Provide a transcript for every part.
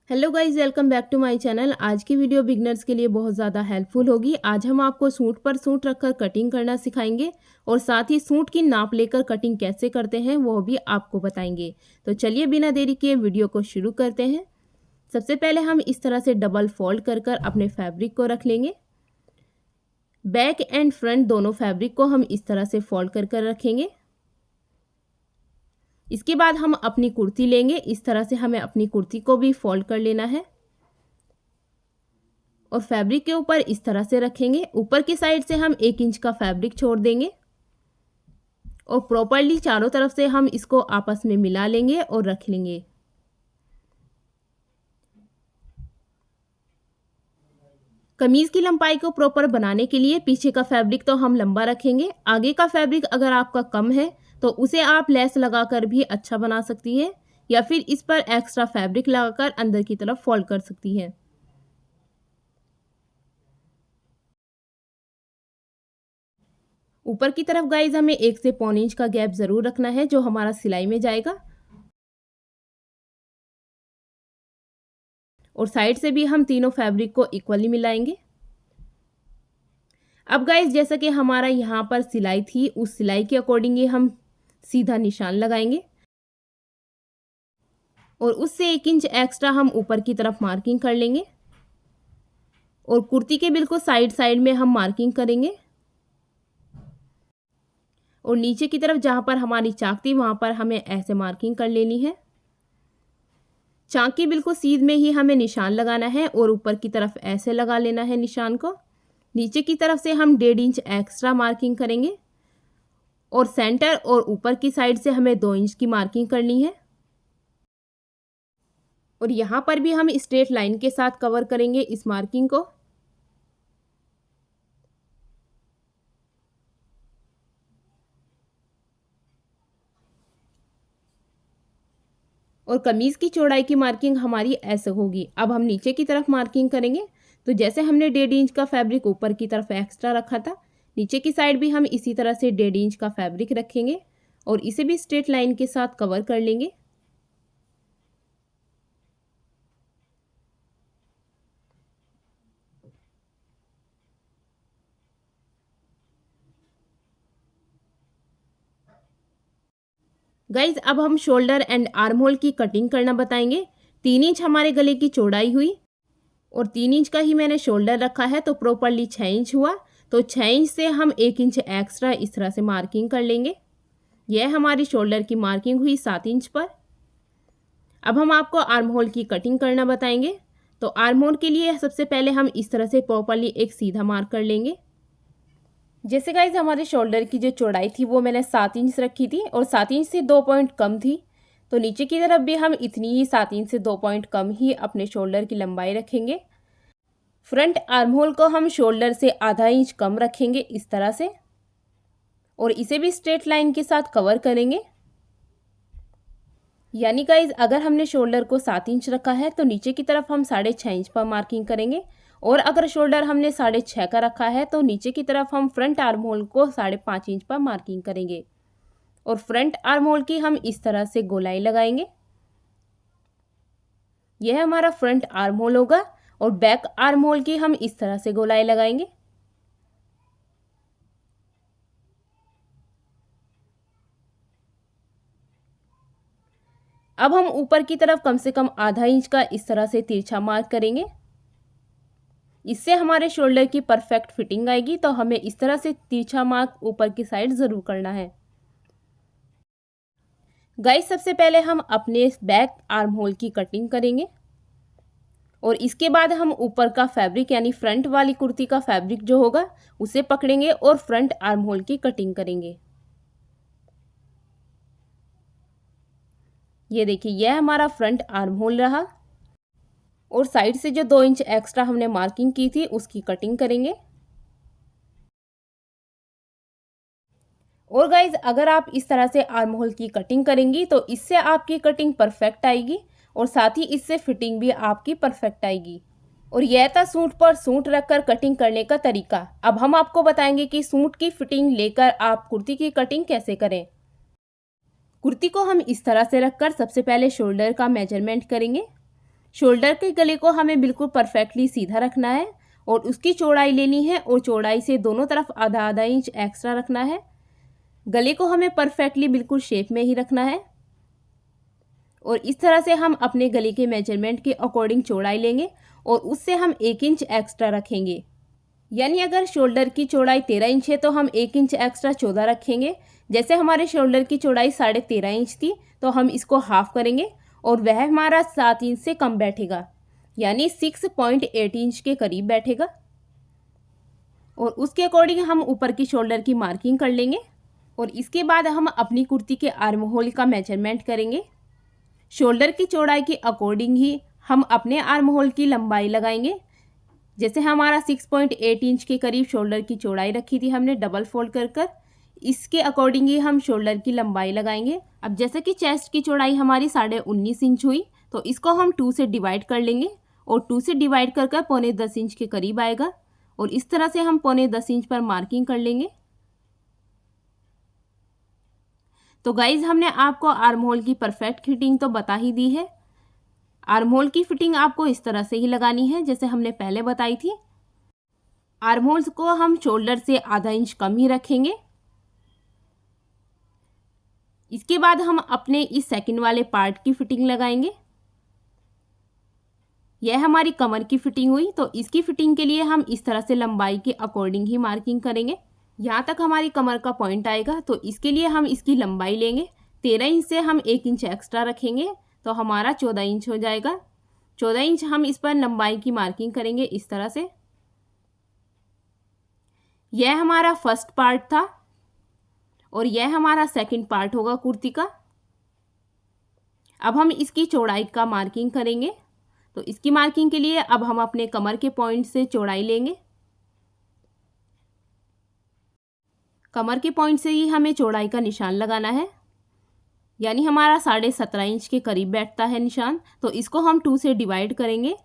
Hello guys, welcome back to my channel. आज की video beginners के लिए बहुत ज़्यादा हेल्पफुल होगी। आज हम आपको सूट पर सूट रखकर कटिंग करना सिखाएंगे और साथ ही सूट की नाप लेकर कटिंग कैसे करते हैं वो भी आपको बताएंगे। तो चलिए बिना देरी किए वीडियो को शुरू करते हैं। सबसे पहले हम इस तरह से डबल फोल्ड कर कर अपने फैब्रिक को रख लेंगे। बैक एंड फ्रंट दोनों फैब्रिक को हम इस तरह से फोल्ड कर कर रखेंगे। इसके बाद हम अपनी कुर्ती लेंगे। इस तरह से हमें अपनी कुर्ती को भी फोल्ड कर लेना है और फैब्रिक के ऊपर इस तरह से रखेंगे। ऊपर की साइड से हम 1 इंच का फैब्रिक छोड़ देंगे और प्रॉपरली चारों तरफ से हम इसको आपस में मिला लेंगे और रख लेंगे। कमीज की लंबाई को प्रॉपर बनाने के लिए पीछे का फैब्रिक तो हम लंबा रखेंगे। आगे का फैब्रिक अगर आपका कम है तो उसे आप लेस लगाकर भी अच्छा बना सकती है या फिर इस पर एक्स्ट्रा फैब्रिक लगाकर अंदर की तरफ फोल्ड कर सकती है। ऊपर की तरफ गाइज हमें 1 से पौने इंच का गैप जरूर रखना है जो हमारा सिलाई में जाएगा और साइड से भी हम तीनों फैब्रिक को इक्वली मिलाएंगे। अब गाइज जैसा कि हमारा यहाँ पर सिलाई थी उस सिलाई के अकॉर्डिंग ही हम सीधा निशान लगाएंगे और उससे 1 इंच एक्स्ट्रा हम ऊपर की तरफ मार्किंग कर लेंगे और कुर्ती के बिल्कुल साइड साइड में हम मार्किंग करेंगे और नीचे की तरफ जहाँ पर हमारी चाक थी वहाँ पर हमें ऐसे मार्किंग कर लेनी है। चाक की बिल्कुल सीध में ही हमें निशान लगाना है और ऊपर की तरफ ऐसे लगा लेना है निशान को। नीचे की तरफ से हम 1.5 इंच एक्स्ट्रा मार्किंग करेंगे और सेंटर और ऊपर की साइड से हमें 2 इंच की मार्किंग करनी है और यहाँ पर भी हम स्ट्रेट लाइन के साथ कवर करेंगे इस मार्किंग को। और कमीज की चौड़ाई की मार्किंग हमारी ऐसे होगी। अब हम नीचे की तरफ मार्किंग करेंगे तो जैसे हमने 1.5 इंच का फैब्रिक ऊपर की तरफ एक्स्ट्रा रखा था, नीचे की साइड भी हम इसी तरह से 1.5 इंच का फैब्रिक रखेंगे और इसे भी स्ट्रेट लाइन के साथ कवर कर लेंगे। गाइज अब हम शोल्डर एंड आर्म होल की कटिंग करना बताएंगे। 3 इंच हमारे गले की चौड़ाई हुई और 3 इंच का ही मैंने शोल्डर रखा है तो प्रॉपरली 6 इंच हुआ। तो 6 इंच से हम 1 इंच एक्स्ट्रा इस तरह से मार्किंग कर लेंगे। यह हमारी शोल्डर की मार्किंग हुई 7 इंच पर। अब हम आपको आर्म होल की कटिंग करना बताएंगे। तो आर्म होल के लिए सबसे पहले हम इस तरह से प्रॉपरली एक सीधा मार्क कर लेंगे। जैसे गाइज हमारे शोल्डर की जो चौड़ाई थी वो मैंने 7 इंच रखी थी और 7 इंच से 2 पॉइंट कम थी, तो नीचे की तरफ भी हम इतनी ही 7 इंच से 2 पॉइंट कम ही अपने शोल्डर की लंबाई रखेंगे। फ्रंट आर्म होल को हम शोल्डर से आधा इंच कम रखेंगे इस तरह से और इसे भी स्ट्रेट लाइन के साथ कवर करेंगे। यानी गाइज अगर हमने शोल्डर को 7 इंच रखा है तो नीचे की तरफ हम 6.5 इंच पर मार्किंग करेंगे और अगर शोल्डर हमने 6.5 का रखा है तो नीचे की तरफ हम फ्रंट आर्म होल को 5.5 इंच पर मार्किंग करेंगे और फ्रंट आर्म होल की हम इस तरह से गोलाई लगाएंगे। यह हमारा फ्रंट आर्म होल होगा और बैक आर्म होल की हम इस तरह से गोलाई लगाएंगे। अब हम ऊपर की तरफ कम से कम आधा इंच का इस तरह से तिरछा मार्क करेंगे। इससे हमारे शोल्डर की परफेक्ट फिटिंग आएगी, तो हमें इस तरह से तिरछा मार्क ऊपर की साइड जरूर करना है। गाइस सबसे पहले हम अपने बैक आर्म होल की कटिंग करेंगे और इसके बाद हम ऊपर का फैब्रिक यानी फ्रंट वाली कुर्ती का फैब्रिक जो होगा उसे पकड़ेंगे और फ्रंट आर्म होल की कटिंग करेंगे। ये देखिए यह हमारा फ्रंट आर्म होल रहा और साइड से जो 2 इंच एक्स्ट्रा हमने मार्किंग की थी उसकी कटिंग करेंगे। और गाइज अगर आप इस तरह से आर्म होल की कटिंग करेंगी तो इससे आपकी कटिंग परफेक्ट आएगी और साथ ही इससे फिटिंग भी आपकी परफेक्ट आएगी। और यह था सूट पर सूट रखकर कटिंग करने का तरीका। अब हम आपको बताएंगे कि सूट की फिटिंग लेकर आप कुर्ती की कटिंग कैसे करें। कुर्ती को हम इस तरह से रखकर सबसे पहले शोल्डर का मेजरमेंट करेंगे। शोल्डर के गले को हमें बिल्कुल परफेक्टली सीधा रखना है और उसकी चौड़ाई लेनी है और चौड़ाई से दोनों तरफ आधा आधा इंच एक्स्ट्रा रखना है। गले को हमें परफेक्टली बिल्कुल शेप में ही रखना है और इस तरह से हम अपने गले के मेजरमेंट के अकॉर्डिंग चौड़ाई लेंगे और उससे हम 1 इंच एक्स्ट्रा रखेंगे। यानी अगर शोल्डर की चौड़ाई 13 इंच है तो हम 1 इंच एक्स्ट्रा 14 रखेंगे। जैसे हमारे शोल्डर की चौड़ाई 13.5 इंच थी तो हम इसको हाफ करेंगे और वह हमारा 7 इंच से कम बैठेगा, यानी 6.8 इंच के करीब बैठेगा। और उसके अकॉर्डिंग हम ऊपर की शोल्डर की मार्किंग कर लेंगे और इसके बाद हम अपनी कुर्ती के आर्म होल का मेजरमेंट करेंगे। शोल्डर की चौड़ाई के अकॉर्डिंग ही हम अपने आर्म होल की लंबाई लगाएंगे। जैसे हमारा 6.8 इंच के करीब शोल्डर की चौड़ाई रखी थी हमने डबल फोल्ड कर इसके अकॉर्डिंग ही हम शोल्डर की लंबाई लगाएंगे। अब जैसे कि चेस्ट की चौड़ाई हमारी 19.5 इंच हुई तो इसको हम 2 से डिवाइड कर लेंगे और 2 से डिवाइड कर 9.5 इंच के करीब आएगा और इस तरह से हम 9.5 इंच पर मार्किंग कर लेंगे। तो गाइज हमने आपको आर्म होल की परफेक्ट फिटिंग तो बता ही दी है। आर्म होल की फिटिंग आपको इस तरह से ही लगानी है जैसे हमने पहले बताई थी। आर्म होल्स को हम शोल्डर से आधा इंच कम ही रखेंगे। इसके बाद हम अपने इस सेकंड वाले पार्ट की फिटिंग लगाएंगे। यह हमारी कमर की फिटिंग हुई तो इसकी फिटिंग के लिए हम इस तरह से लंबाई के अकॉर्डिंग ही मार्किंग करेंगे। यहाँ तक हमारी कमर का पॉइंट आएगा तो इसके लिए हम इसकी लंबाई लेंगे। 13 इंच से हम 1 इंच एक्स्ट्रा रखेंगे तो हमारा 14 इंच हो जाएगा। 14 इंच हम इस पर लंबाई की मार्किंग करेंगे इस तरह से। यह हमारा फर्स्ट पार्ट था और यह हमारा सेकंड पार्ट होगा कुर्ती का। अब हम इसकी चौड़ाई का मार्किंग करेंगे तो इसकी मार्किंग के लिए अब हम अपने कमर के पॉइंट से चौड़ाई लेंगे। कमर के पॉइंट से ही हमें चौड़ाई का निशान लगाना है, यानी हमारा 17.5 इंच के करीब बैठता है निशान। तो इसको हम 2 से डिवाइड करेंगे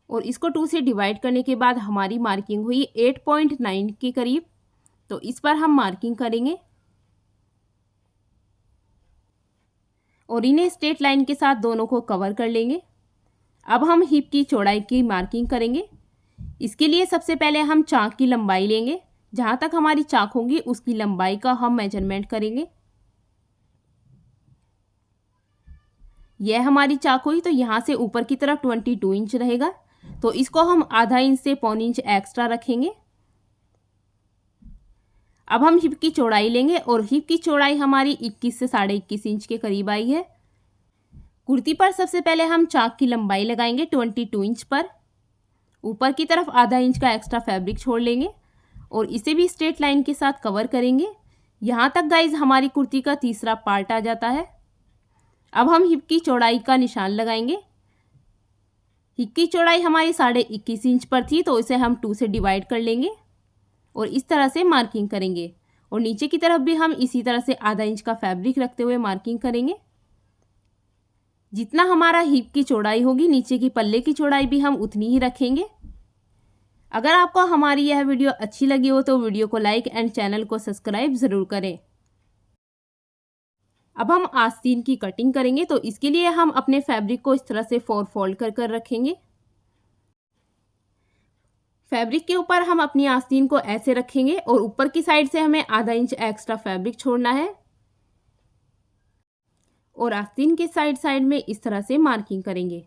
और इसको 2 से डिवाइड करने के बाद हमारी मार्किंग हुई 8.9 के करीब। तो इस पर हम मार्किंग करेंगे और इन्हें स्ट्रेट लाइन के साथ दोनों को कवर कर लेंगे। अब हम हिप की चौड़ाई की मार्किंग करेंगे। इसके लिए सबसे पहले हम चाक की लंबाई लेंगे। जहाँ तक हमारी चाक होगी उसकी लंबाई का हम मेजरमेंट करेंगे। यह हमारी चाक हुई तो यहाँ से ऊपर की तरफ 22 इंच रहेगा तो इसको हम आधा इंच से 1.25 इंच एक्स्ट्रा रखेंगे। अब हम हिप की चौड़ाई लेंगे और हिप की चौड़ाई हमारी 21 से 21.5 इंच के करीब आई है। कुर्ती पर सबसे पहले हम चाक की लंबाई लगाएंगे 22 इंच पर। ऊपर की तरफ आधा इंच का एक्स्ट्रा फैब्रिक छोड़ लेंगे और इसे भी स्ट्रेट लाइन के साथ कवर करेंगे। यहाँ तक गाइज हमारी कुर्ती का तीसरा पार्ट आ जाता है। अब हम हिप की चौड़ाई का निशान लगाएंगे। हिप की चौड़ाई हमारी 21.5 इंच पर थी तो इसे हम 2 से डिवाइड कर लेंगे और इस तरह से मार्किंग करेंगे और नीचे की तरफ भी हम इसी तरह से आधा इंच का फैब्रिक रखते हुए मार्किंग करेंगे। जितना हमारा हिप की चौड़ाई होगी नीचे की पल्ले की चौड़ाई भी हम उतनी ही रखेंगे। अगर आपको हमारी यह वीडियो अच्छी लगी हो तो वीडियो को लाइक एंड चैनल को सब्सक्राइब ज़रूर करें। अब हम आस्तीन की कटिंग करेंगे तो इसके लिए हम अपने फैब्रिक को इस तरह से 4 फोल्ड कर रखेंगे। फैब्रिक के ऊपर हम अपनी आस्तीन को ऐसे रखेंगे और ऊपर की साइड से हमें आधा इंच एक्स्ट्रा फैब्रिक छोड़ना है और आस्तीन के साइड में इस तरह से मार्किंग करेंगे।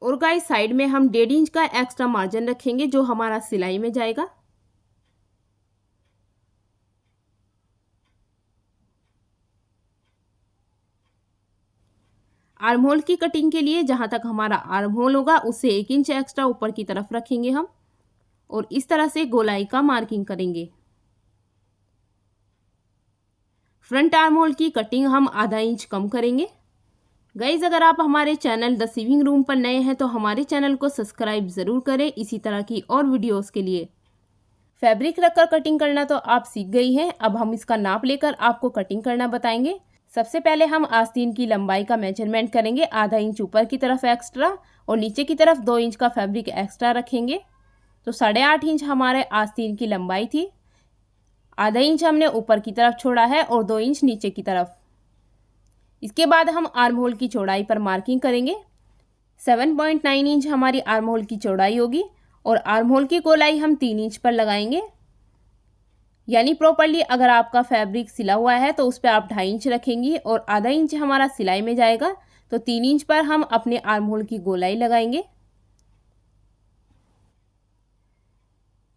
और गाइस साइड में हम 1.5 इंच का एक्स्ट्रा मार्जिन रखेंगे जो हमारा सिलाई में जाएगा। आर्म होल की कटिंग के लिए जहां तक हमारा आर्म होल होगा उससे 1 इंच एक्स्ट्रा ऊपर की तरफ रखेंगे हम और इस तरह से गोलाई का मार्किंग करेंगे। फ्रंट आर्म होल की कटिंग हम आधा इंच कम करेंगे। गाइज अगर आप हमारे चैनल द सिविंग रूम पर नए हैं तो हमारे चैनल को सब्सक्राइब ज़रूर करें इसी तरह की और वीडियोस के लिए। फैब्रिक रखकर कटिंग करना तो आप सीख गई हैं। अब हम इसका नाप लेकर आपको कटिंग करना बताएंगे। सबसे पहले हम आस्तीन की लंबाई का मेजरमेंट करेंगे। आधा इंच ऊपर की तरफ एक्स्ट्रा और नीचे की तरफ 2 इंच का फैब्रिक एक्स्ट्रा रखेंगे। तो 8.5 इंच हमारे आस्तीन की लंबाई थी। आधा इंच हमने ऊपर की तरफ छोड़ा है और 2 इंच नीचे की तरफ। इसके बाद हम आर्म होल की चौड़ाई पर मार्किंग करेंगे। 7.9 इंच हमारी आर्म होल की चौड़ाई होगी और आर्म होल की गोलाई हम 3 इंच पर लगाएंगे। यानी प्रॉपर्ली अगर आपका फैब्रिक सिला हुआ है तो उस पर आप 2.5 इंच रखेंगी और आधा इंच हमारा सिलाई में जाएगा, तो 3 इंच पर हम अपने आर्म होल की गोलाई लगाएंगे।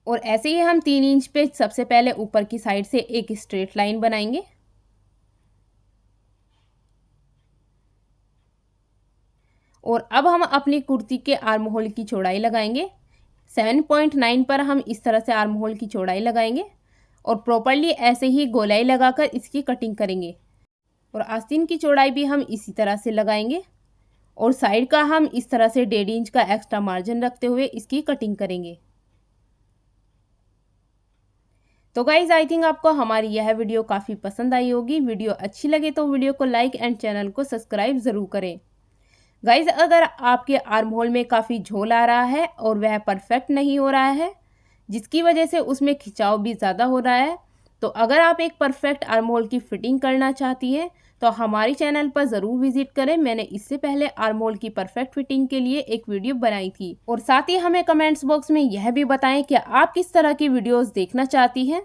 और ऐसे ही हम 3 इंच पे सबसे पहले ऊपर की साइड से एक स्ट्रेट लाइन बनाएंगे। और अब हम अपनी कुर्ती के आर्म होल की चौड़ाई लगाएंगे। 7.9 पर हम इस तरह से आर्म होल की चौड़ाई लगाएंगे और प्रॉपर्ली ऐसे ही गोलाई लगाकर इसकी कटिंग करेंगे। और आस्तीन की चौड़ाई भी हम इसी तरह से लगाएंगे और साइड का हम इस तरह से 1.5 इंच का एक्स्ट्रा मार्जिन रखते हुए इसकी कटिंग करेंगे। तो गाइज आई थिंक आपको हमारी यह वीडियो काफ़ी पसंद आई होगी। वीडियो अच्छी लगे तो वीडियो को लाइक एंड चैनल को सब्सक्राइब ज़रूर करें। गाइज अगर आपके आर्म होल में काफ़ी झोल आ रहा है और वह परफेक्ट नहीं हो रहा है, जिसकी वजह से उसमें खिंचाव भी ज़्यादा हो रहा है, तो अगर आप एक परफेक्ट आर्म होल की फिटिंग करना चाहती हैं तो हमारी चैनल पर ज़रूर विजिट करें। मैंने इससे पहले आर्म होल की परफेक्ट फिटिंग के लिए एक वीडियो बनाई थी। और साथ ही हमें कमेंट्स बॉक्स में यह भी बताएं कि आप किस तरह की वीडियोस देखना चाहती हैं।